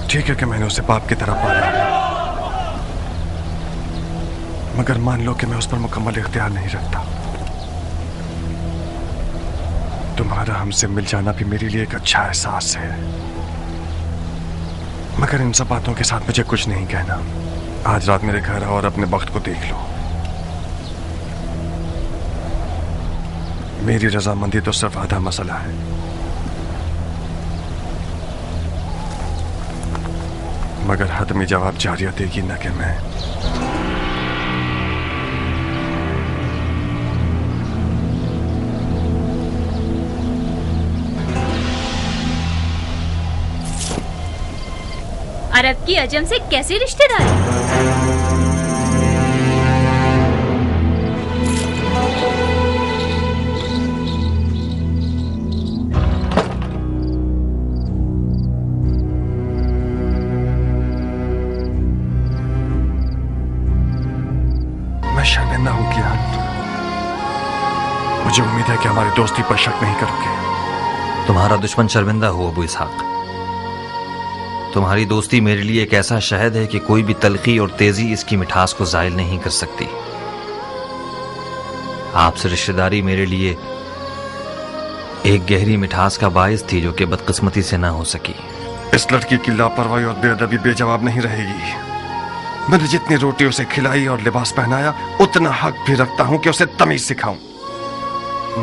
ठीक है कि मैंने उसे बाप की तरह पाला है, मगर मान लो कि मैं उस पर मुकम्मल इख्तियार नहीं रखता। तुम्हारा हमसे मिल जाना भी मेरे लिए एक अच्छा एहसास है, मगर इन सब बातों के साथ मुझे कुछ नहीं कहना। आज रात मेरे घर आओ और अपने वक्त को देख लो। मेरी रजामंदी तो सिर्फ आधा मसला है। मगर हतमी जवाब जारिया देगी न कि मैं। अरब की अजम से कैसी रिश्तेदारी? मैं शर्मिंदा हूं कियान। मुझे उम्मीद है कि हमारी दोस्ती पर शक नहीं करोगे। तुम्हारा दुश्मन शर्मिंदा हो अबू इसहाक। तुम्हारी दोस्ती मेरे लिए एक ऐसा शहद है कि कोई भी तलखी और तेजी इसकी मिठास को जायल नहीं कर सकती। आपसे रिश्तेदारी मेरे लिए एक गहरी मिठास का बायस थी जो कि बदकिस्मती से ना हो सकी। इस लड़की की लापरवाही और बेअदबी बेजवाब नहीं रहेगी। मैंने जितनी रोटी उसे खिलाई और लिबास पहनाया, उतना हक भी रखता हूं कि उसे तमीज सिखाऊं।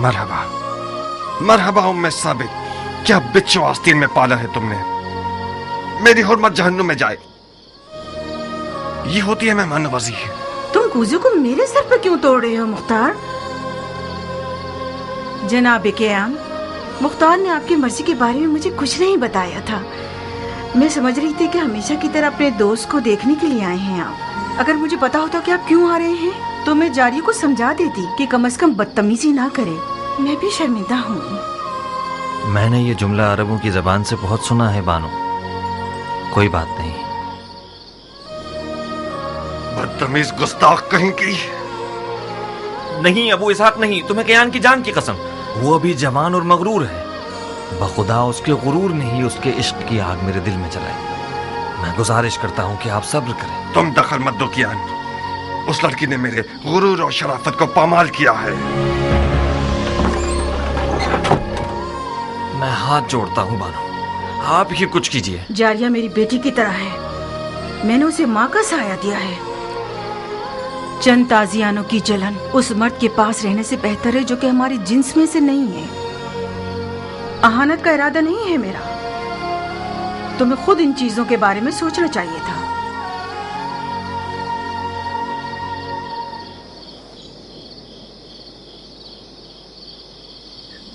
मरहबा मरहबा उम्मे साबित, क्या बिच्छू आस्तीन में पाला है तुमने। मेरी हुर्मत जहन्नुम में जाए। ये होती है मेहमान नवाजी। तुम कूजू को मेरे सर पर क्यों तोड़ रहे हो मुख्तार? जनाब कियान, मुख्तार ने आपकी मर्जी के बारे में मुझे कुछ नहीं बताया था। मैं समझ रही थी कि हमेशा की तरह अपने दोस्त को देखने के लिए आए हैं आप। अगर मुझे पता होता कि आप क्यों आ रहे हैं तो मैं जारिया को समझा देती कि कम से कम बदतमीजी ना करे। मैं भी शर्मिंदा हूँ। मैंने ये जुमला अरबों की जबान से बहुत सुना है बानो। कोई बात नहीं। बदतमीज गुस्ताख कहीं की। नहीं अबू इसहाक नहीं, तुम्हें कियान की जान की कसम। वो अभी जवान और मगरूर है। बखुदा उसके गुरूर ने ही उसके इश्क की आग मेरे दिल में जलाई। मैं गुजारिश करता हूँ कि आप सब्र करें। तुम दखल मत दो कियान। उस लड़की ने मेरे गुरूर और शराफत को पामाल किया है। मैं हाथ जोड़ता हूँ बानो, आप ही कुछ कीजिए। जारिया मेरी बेटी की तरह है। मैंने उसे माँ का साया दिया है। चंद ताजियानों की जलन उस मर्द के पास रहने से बेहतर है जो कि हमारे जिन्स में से नहीं है। अहानत का इरादा नहीं है मेरा। तुम्हें खुद इन चीजों के बारे में सोचना चाहिए था।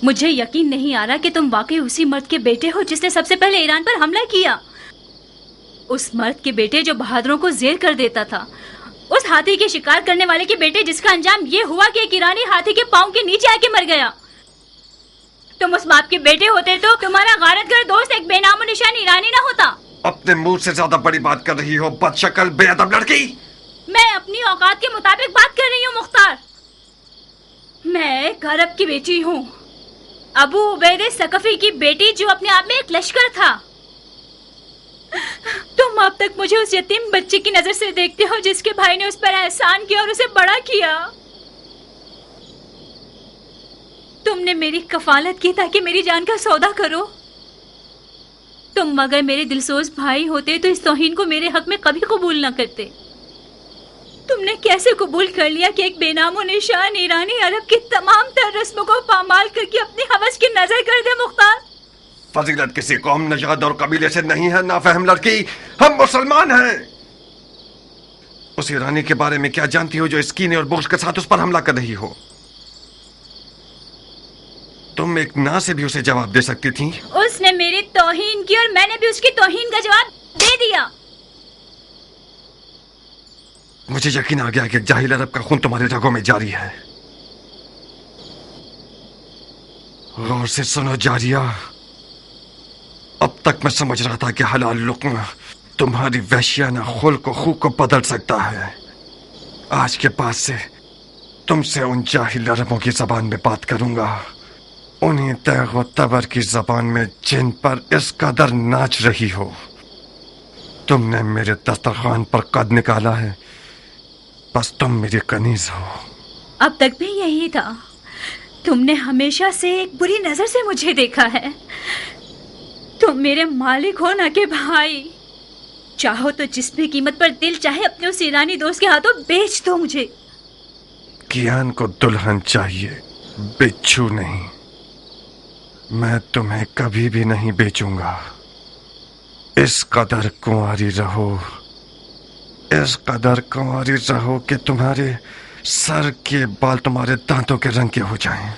मुझे यकीन नहीं आ रहा कि तुम वाकई उसी मर्द के बेटे हो जिसने सबसे पहले ईरान पर हमला किया। उस मर्द के बेटे जो बहादुरों को जेर कर देता था। उस हाथी के शिकार करने वाले के बेटे जिसका अंजाम ये हुआ कि एक ईरानी हाथी के पांव के नीचे आके मर गया। तुम उस बाप के बेटे होते तो तुम्हारा गारतगर दोस्त एक बेनामो निशान ईरानी ना होता। अपने मुंह से ज्यादा बड़ी बात कर रही हो बदशक्ल बेअदब लड़की। मैं अपनी औकात के मुताबिक बात कर रही हूँ मुख्तार। मैं एक अरब की बेटी हूँ, अबू उबैद सकफी की बेटी, जो अपने आप में एक लश्कर था। तुम अब तक मुझे उस यतीम बच्चे की नजर से देखते हो जिसके भाई ने उस पर एहसान किया और उसे बड़ा किया। तुमने मेरी कफालत की ताकि मेरी जान का सौदा करो। तुम अगर मेरे दिलसोज भाई होते तो इस तौहीन को मेरे हक में कभी कबूल न करते। तुमने कैसे कबूल कर लिया कि एक बेनामो निशान ईरानी अरब की तमाम तर रस्मों को पामाल करके अपनी हवस की नजर कर दे मुख्तार? फजीलत किसी कौम, नजाद और कबीले से नहीं है नाफहम लड़की। हम मुसलमान हैं। उस ईरानी के बारे में क्या जानती हो जो इस कीने और बुग़्ज़ के साथ उस पर हमला कर रही हो? तुम तुम एक ना से भी उसे जवाब दे सकती थी। उसने मेरी तौहीन की और मैंने भी उसकी तौहीन का जवाब दे दिया। मुझे यकीन आ गया कि जाहिल अरब का खून तुम्हारे रगों में जारी है। गौर से सुनो जारिया, अब तक मैं समझ रहा था कि हलाल लुक्मा तुम्हारी वहशियाना खुल्क खून को बदल सकता है। आज के बाद से तुमसे उन जाहिल अरबों की जबान में बात करूंगा, उन्हीं तैग व तबर की जबान में जिन पर इस कदर नाच रही हो। तुमने मेरे दस्तरखान पर कद निकाला है, बस तुम मेरी कनीज हो। अब तक भी यही था। तुमने हमेशा से एक बुरी नजर से मुझे देखा है। तुम मेरे मालिक हो ना कि भाई। चाहो तो जिस भी कीमत पर दिल चाहे अपने उस ईरानी दोस्त के हाथों बेच दो मुझे। कियान को दुल्हन चाहिए, बिच्छू नहीं। मैं तुम्हें कभी भी नहीं बेचूंगा। इस कदर कुंवारी रहो, इस कदर कुंवारी रहो कि तुम्हारे सर के बाल तुम्हारे दांतों के रंग के हो जाएं।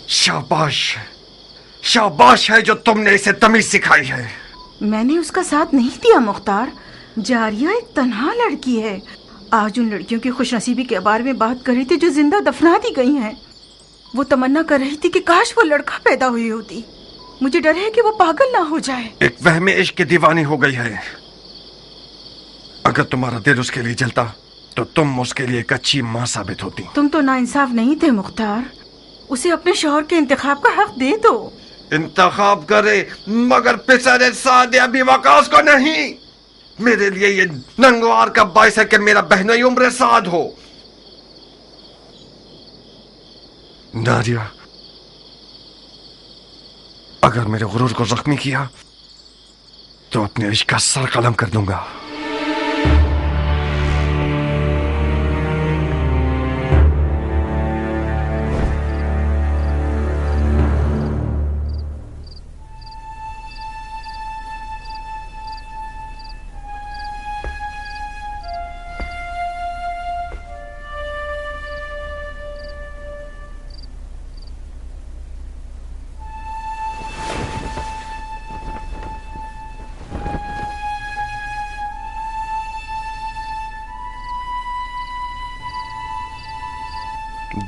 शाबाश, शाबाश है जो तुमने इसे तमीज सिखाई है। मैंने उसका साथ नहीं दिया मुख्तार। जारिया एक तन्हा लड़की है। आज उन लड़कियों की खुशनसीबी के बारे में बात कर रही थी जो जिंदा दफना दी गई हैं। वो तमन्ना कर रही थी कि काश वो लड़का पैदा हुई होती। मुझे डर है कि वो पागल ना हो जाए। एक वहम इश्क की दीवानी हो गई है। अगर तुम्हारा दिल उसके लिए जलता तो तुम उसके लिए एक अच्छी माँ साबित होती। तुम तो नाइंसाफ नहीं थे मुख्तार। उसे अपने शौहर के इंतखाब का हक दे दो। इंतखाब करे मगर पिसरे साद अभी वकास को नहीं। मेरे लिए ये नंगवार का बाइस है कि मेरा बहनोई उम्र साद हो। नारिया, अगर मेरे गुरूर को जख्मी किया तो अपने इश्क का सर कलम कर दूंगा।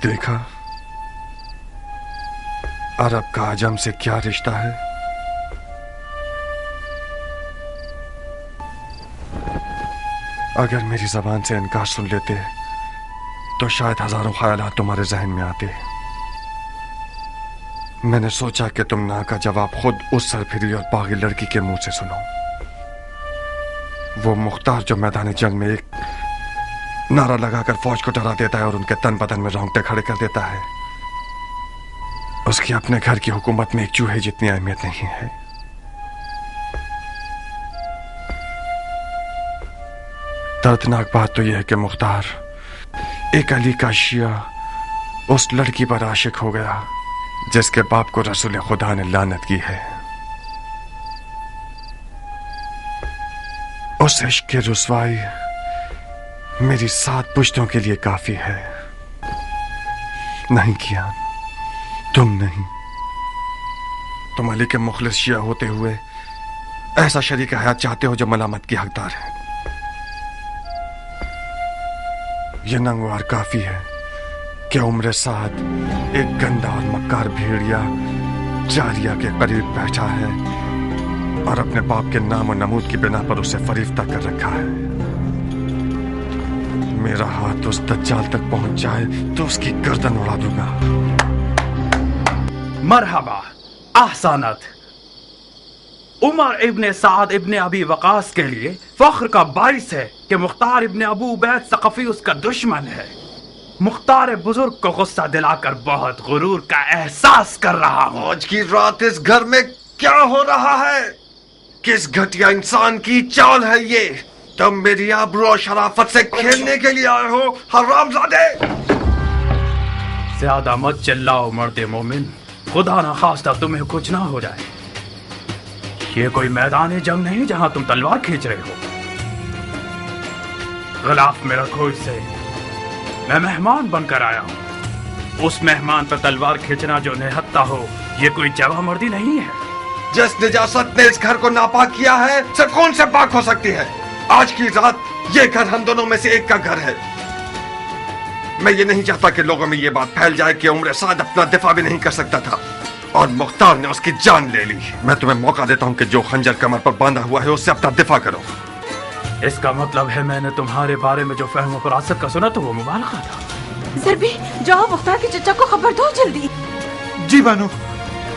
देखा अरब का आजम से क्या रिश्ता है। अगर मेरी जबान से इनकार सुन लेते तो शायद हजारों ख्यालात तुम्हारे जहन में आते। मैंने सोचा कि तुम ना का जवाब खुद उस सरफिरी और पागल लड़की के मुंह से सुनो। वो मुख्तार जो मैदान जंग में एक नारा लगाकर फौज को डरा देता है और उनके तन बदन में रोंगटे खड़े कर देता है, उसकी अपने घर की हुकूमत में एक चूहे जितनी अहमियत नहीं है। दर्दनाक बात तो यह है कि मुख्तार एक अली का शिया उस लड़की पर आशिक हो गया जिसके बाप को रसूल खुदा ने लानत की है। उस इश्क की रुसवाई मेरी 7 पुश्तों के लिए काफी है। नहीं किया, तुम नहीं। तुम अली के मुखलिस शिया होते हुए ऐसा शरीक हयात चाहते हो जो मलामत की हकदार है। यह नंगवार काफी है कि उम्र साद एक गंदा और मक्कार भेड़िया जारिया के करीब बैठा है और अपने बाप के नाम और नमूद की बिना पर उसे फरीफ्ता कर रखा है। मेरा हाथ उस दज्जाल तक पहुंच जाए तो उसकी गर्दन उड़ा दूंगा। मरहबा, ahsanat। उमर इब्ने साद इब्ने अबी वकास के लिए फख्र का बाइस है कि मुख्तार इब्ने अबू उबैद सक़फ़ी उसका दुश्मन है। मुख्तार बुजुर्ग को गुस्सा दिलाकर बहुत गुरूर का एहसास कर रहा हूँ। आज की रात इस घर में क्या हो रहा है? किस घटिया इंसान की चाल है ये? तुम मेरी आबरू और शराफत से खेलने के लिए आए हो हरामजादे। ज्यादा मत चिल्लाओ मर्दे मोमिन, खुदा ना खास्ता तुम्हें कुछ ना हो जाए। ये कोई मैदान जंग नहीं जहां तुम तलवार खींच रहे हो। गिलाफ में रखो इसे। मैं मेहमान बनकर आया हूं। उस मेहमान पर तलवार खींचना जो निहत्ता हो, ये कोई जवामर्दी नहीं है। जिस निजासत ने इस घर को नापाक किया है, सिर्फ कौन से पाक हो सकती है। आज की रात ये घर हम दोनों में से एक का घर है। मैं ये नहीं चाहता कि लोगों में ये बात फैल जाए कि उम्र साद अपना दिफा भी नहीं कर सकता था और मुख्तार ने उसकी जान ले ली। मैं तुम्हें मौका देता हूं कि जो खंजर कमर पर बांधा हुआ है उससे अपना दिफा करो। इसका मतलब है मैंने तुम्हारे बारे में जो फहम फरासत का सुना तो वो मुबालगा था। ज़रबी, जाओ मुख्तार के चचा को खबर दो जल्दी। जी बानो।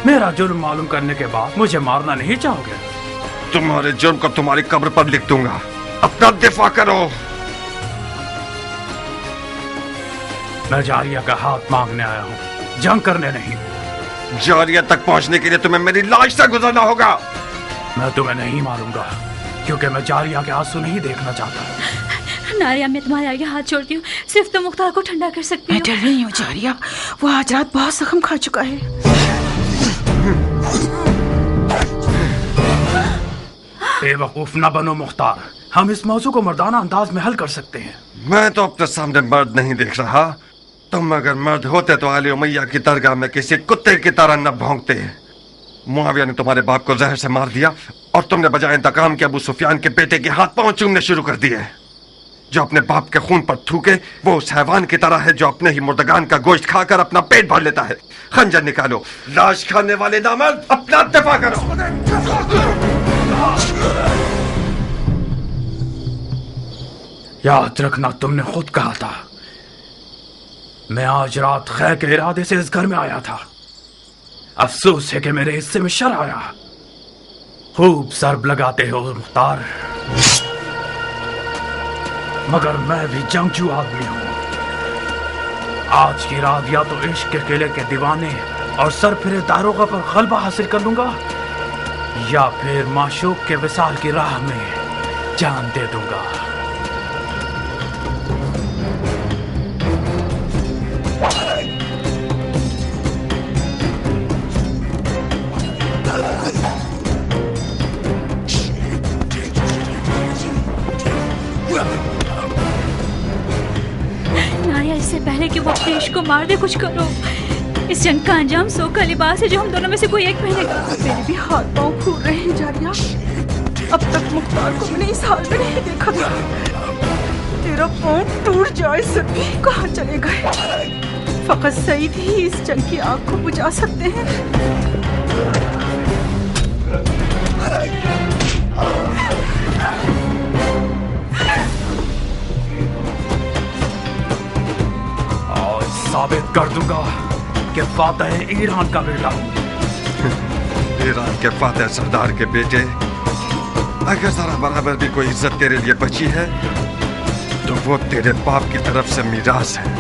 मेरा जुर्म मालूम करने के बाद मुझे मारना नहीं चाहोगे? तुम्हारे जुर्म को तुम्हारी कब्र पर लिख दूंगा। अपना दिफा करो। मैं जारिया का हाथ मांगने आया हूँ, जंग करने नहीं। जारिया तक पहुंचने के लिए तुम्हें मेरी लाश से गुजरना होगा। मैं तुम्हें नहीं मारूंगा क्योंकि मैं जारिया के आंसू नहीं देखना चाहता। नारिया, मैं तुम्हारे आगे हाथ छोड़ती हूँ, सिर्फ तुम मुख्तार को ठंडा कर सकती हो। मैं डर रही हूँ जारिया, वो आज रात बहुत जख्म खा चुका है। बेवकूफ न बनो मुख्तार, हम इस मौजू को मर्दाना अंदाज में हल कर सकते हैं। मैं तो अपने सामने मर्द नहीं देख रहा। तुम अगर मर्द होते तो आली उमैया की दरगाह में किसी कुत्ते की तरह न भौंकते। मुआविया ने तुम्हारे बाप को जहर से मार दिया और तुमने बजाय इंतकाम के अबू सुफियान के बेटे के हाथ पांव चूमने शुरू कर दिए। जो अपने बाप के खून पर थूके वो उस हैवान की तरह है जो अपने ही मुर्दगान का गोश्त खाकर अपना पेट भर लेता है। खंजर निकालो, लाश खाने वाले नामर्द, अपना दिफा करो। याद रखना, तुमने खुद कहा था मैं आज रात खैर के इरादे से इस घर में आया था। अफसोस है कि मेरे हिस्से में शर आया। खूब सरब लगाते हो मुख्तार, मगर मैं भी जंगजू आदमी हूं। आज की रात या तो इश्क के किले के दीवाने और सर फिरे दारोगा पर गलबा हासिल कर लूंगा या फिर माशूक के विसाल की राह में जान दे दूंगा। नारिया, इससे पहले कि वो अपने इश्क को मार दे, कुछ करो। इस जंग का अंजाम सो का लिबास है जो हम दोनों में से कोई एक पहनेगा। मेरे भी हाथ पांव फूल रहे हैं जारिया। अब तक मुख्तार को मैंने इस हाल में नहीं देखा था। तेरा पांव टूट जाए सभी, कहाँ चले गए? फकत सईद ही इस जंग की आग को बुझा सकते हैं। साबित कर दूंगा कि फातेह ईरान का बेटा हूं। ईरान के फातेह सरदार के बेटे, अगर जरा बराबर भी कोई इज्जत तेरे लिए बची है तो वो तेरे बाप की तरफ से मीरास है।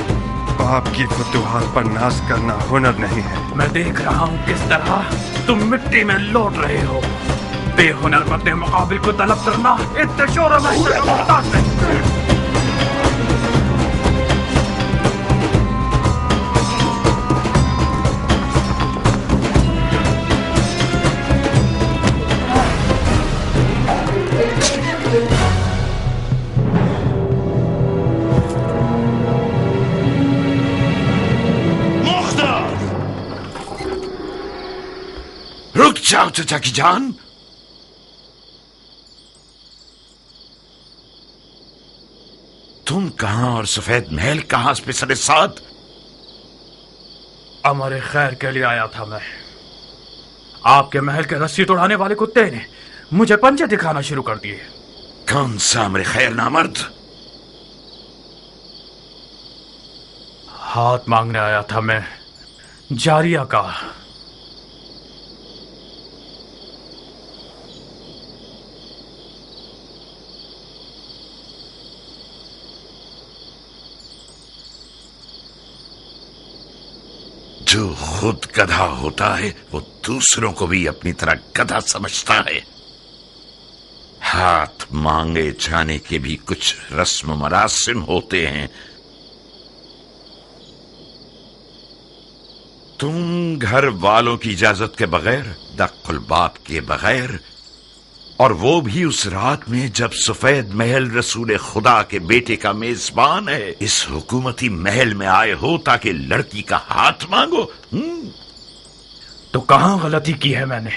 बाप की फतूहात पर नाज करना हुनर नहीं है। मैं देख रहा हूँ किस तरह तुम मिट्टी में लौट रहे हो। बेहुनर में अपने मुकाबिल को तलब करना इतने शोर में जाओ चचा की जान। तुम कहां और सफेद महल कहां पे साथ? अमर खैर के लिए आया था मैं। आपके महल के रस्सी तोड़ाने वाले कुत्ते ने मुझे पंजे दिखाना शुरू कर दिए। कौन सा अमर खैर नामर्द? हाथ मांगने आया था मैं, जारिया का। जो खुद गधा होता है वो दूसरों को भी अपनी तरह गधा समझता है। हाथ मांगे जाने के भी कुछ रस्म मरासिम होते हैं। तुम घर वालों की इजाजत के बगैर, दक्कुल बाप के बगैर और वो भी उस रात में जब सफेद महल रसूल खुदा के बेटे का मेजबान है इस हुकूमती महल में आए हो ताकि लड़की का हाथ मांगो। तो कहां गलती की है मैंने?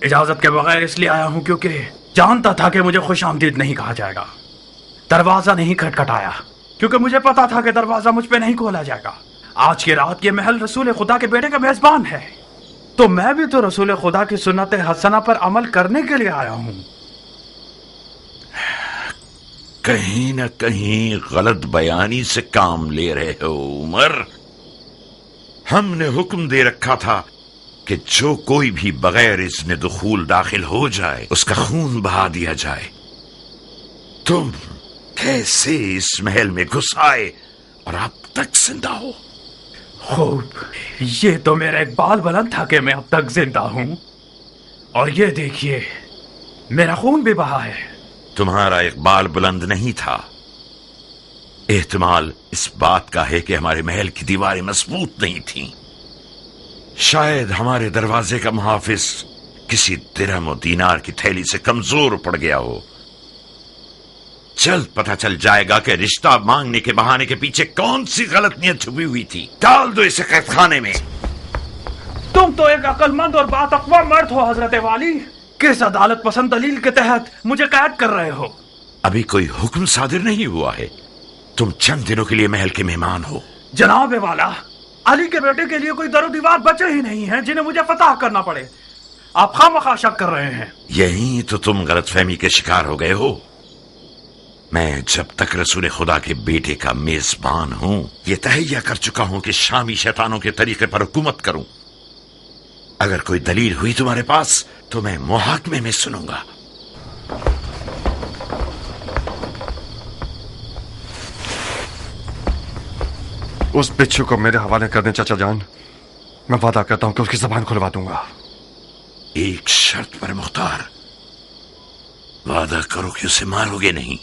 इजाजत के बगैर इसलिए आया हूं क्योंकि जानता था कि मुझे खुशामदीद नहीं कहा जाएगा। दरवाजा नहीं खटखटाया क्योंकि मुझे पता था कि दरवाजा मुझ पे नहीं खोला जाएगा। आज की रात ये महल रसूल खुदा के बेटे का मेजबान है, तो मैं भी तो रसूल खुदा की सुन्नत हसना पर अमल करने के लिए आया हूं। कहीं न कहीं गलत बयानी से काम ले रहे हो उमर। हमने हुक्म दे रखा था कि जो कोई भी बगैर इज़्न दुखूल दाखिल हो जाए उसका खून बहा दिया जाए। तुम कैसे इस महल में घुस आए और अब तक जिंदा हो? खूब, ये तो मेरा इकबाल बुलंद था कि मैं अब तक जिंदा हूं, और ये देखिए मेरा खून भी बहा है। तुम्हारा इकबाल बुलंद नहीं था, एहतमाल इस बात का है कि हमारे महल की दीवारें मजबूत नहीं थीं। शायद हमारे दरवाजे का मुहाफिज किसी दिरहम और दीनार की थैली से कमजोर पड़ गया हो। जल्द पता चल जाएगा कि रिश्ता मांगने के बहाने के पीछे कौन सी गलत नियत छुपी हुई थी। डाल दो इसे कैदखाने में। तुम तो एक अक्लमंद और बातकवा मर्द हो हजरत वाली। किस अदालत पसंद दलील के तहत मुझे कैद कर रहे हो? अभी कोई हुक्म सादिर नहीं हुआ है। तुम चंद दिनों के लिए महल के मेहमान हो। जनाब वाला, अली के बेटे के लिए कोई दरो दीवार बचे ही नहीं है जिन्हें मुझे फतह करना पड़े। आप खामखा शक कर रहे हैं। यही तो तुम गलतफहमी के शिकार हो गए हो। मैं जब तक रसूल खुदा के बेटे का मेजबान हूं ये तहैया कर चुका हूं कि शामी शैतानों के तरीके पर हुकूमत करूं। अगर कोई दलील हुई तुम्हारे पास तो मैं मुहाकमे में सुनूंगा। उस बिच्छू को मेरे हवाले कर दें चाचा जान। मैं वादा करता हूं कि उसकी जबान खुलवा दूंगा। एक शर्त पर मुख्तार, वादा करो कि उसे मारोगे नहीं।